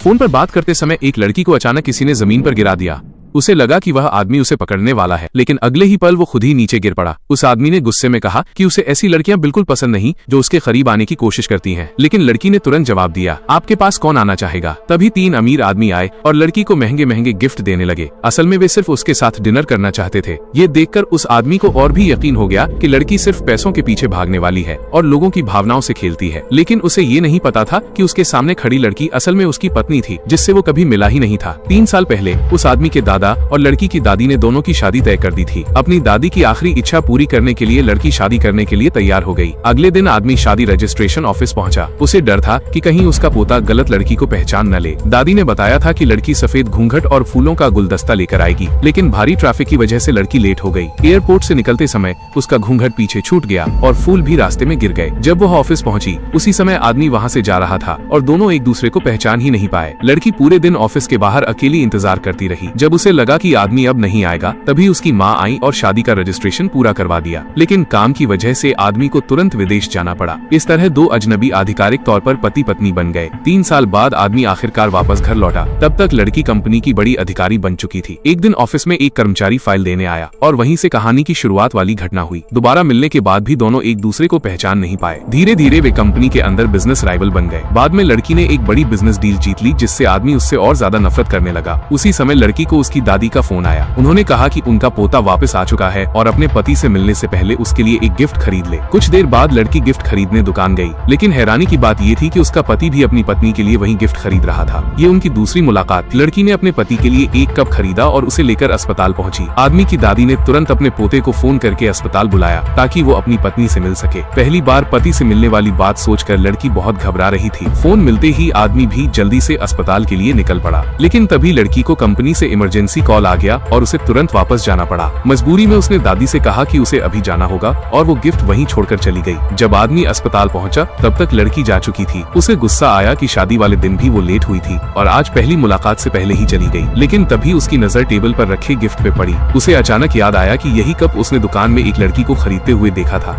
Phone पर बात करते समय एक लड़की को अचानक किसी ने जमीन पर गिरा दिया। उसे लगा कि वह आदमी उसे पकड़ने वाला है, लेकिन अगले ही पल वो खुद ही नीचे गिर पड़ा। उस आदमी ने गुस्से में कहा कि उसे ऐसी लड़कियां बिल्कुल पसंद नहीं जो उसके करीब आने की कोशिश करती हैं। लेकिन लड़की ने तुरंत जवाब दिया, आपके पास कौन आना चाहेगा। तभी 3 अमीर आदमी आए और लड़की को महंगे महंगे गिफ्ट देने लगे। असल में वे सिर्फ उसके साथ डिनर करना चाहते थे। ये देखकर उस आदमी को और भी यकीन हो गया कि लड़की सिर्फ पैसों के पीछे भागने वाली है और लोगों की भावनाओं से खेलती है। लेकिन उसे ये नहीं पता था कि उसके सामने खड़ी लड़की असल में उसकी पत्नी थी, जिससे वो कभी मिला ही नहीं था। 3 साल पहले उस आदमी के दादा और लड़की की दादी ने दोनों की शादी तय कर दी थी। अपनी दादी की आखिरी इच्छा पूरी करने के लिए लड़की शादी करने के लिए तैयार हो गई। अगले दिन आदमी शादी रजिस्ट्रेशन ऑफिस पहुंचा। उसे डर था कि कहीं उसका पोता गलत लड़की को पहचान न ले। दादी ने बताया था कि लड़की सफेद घूंघट और फूलों का गुलदस्ता लेकर आएगी, लेकिन भारी ट्रैफिक की वजह से लड़की लेट हो गई। एयरपोर्ट से निकलते समय उसका घूंघट पीछे छूट गया और फूल भी रास्ते में गिर गए। जब वह ऑफिस पहुंची, उसी समय आदमी वहां से जा रहा था और दोनों एक दूसरे को पहचान ही नहीं पाए। लड़की पूरे दिन ऑफिस के बाहर अकेली इंतजार करती रही। जब उसे लगा कि आदमी अब नहीं आएगा, तभी उसकी माँ आई और शादी का रजिस्ट्रेशन पूरा करवा दिया। लेकिन काम की वजह से आदमी को तुरंत विदेश जाना पड़ा। इस तरह 2 अजनबी आधिकारिक तौर पर पति पत्नी बन गए। 3 साल बाद आदमी आखिरकार वापस घर लौटा। तब तक लड़की कंपनी की बड़ी अधिकारी बन चुकी थी। एक दिन ऑफिस में एक कर्मचारी फाइल देने आया और वहीं से कहानी की शुरुआत वाली घटना हुई। दोबारा मिलने के बाद भी दोनों एक दूसरे को पहचान नहीं पाए। धीरे धीरे वे कंपनी के अंदर बिजनेस राइवल बन गए। बाद में लड़की ने एक बड़ी बिजनेस डील जीत ली, जिससे आदमी उससे और ज्यादा नफरत करने लगा। उसी समय लड़की को उसकी दादी का फोन आया। उन्होंने कहा कि उनका पोता वापस आ चुका है और अपने पति से मिलने से पहले उसके लिए एक गिफ्ट खरीद ले। कुछ देर बाद लड़की गिफ्ट खरीदने दुकान गई, लेकिन हैरानी की बात ये थी कि उसका पति भी अपनी पत्नी के लिए वही गिफ्ट खरीद रहा था। ये उनकी दूसरी मुलाकात। लड़की ने अपने पति के लिए एक कप खरीदा और उसे लेकर अस्पताल पहुंची। आदमी की दादी ने तुरंत अपने पोते को फोन करके अस्पताल बुलाया ताकि वो अपनी पत्नी से मिल सके। पहली बार पति से मिलने वाली बात सोचकर लड़की बहुत घबरा रही थी। फोन मिलते ही आदमी भी जल्दी से अस्पताल के लिए निकल पड़ा, लेकिन तभी लड़की को कंपनी से इमरजेंसी कॉल आ गया और उसे तुरंत वापस जाना पड़ा। मजबूरी में उसने दादी से कहा कि उसे अभी जाना होगा और वो गिफ्ट वहीं छोड़कर चली गई। जब आदमी अस्पताल पहुंचा, तब तक लड़की जा चुकी थी। उसे गुस्सा आया कि शादी वाले दिन भी वो लेट हुई थी और आज पहली मुलाकात से पहले ही चली गई। लेकिन तभी उसकी नजर टेबल पर रखे गिफ्ट पे पड़ी। उसे अचानक याद आया कि यही कप उसने दुकान में एक लड़की को खरीदते हुए देखा था।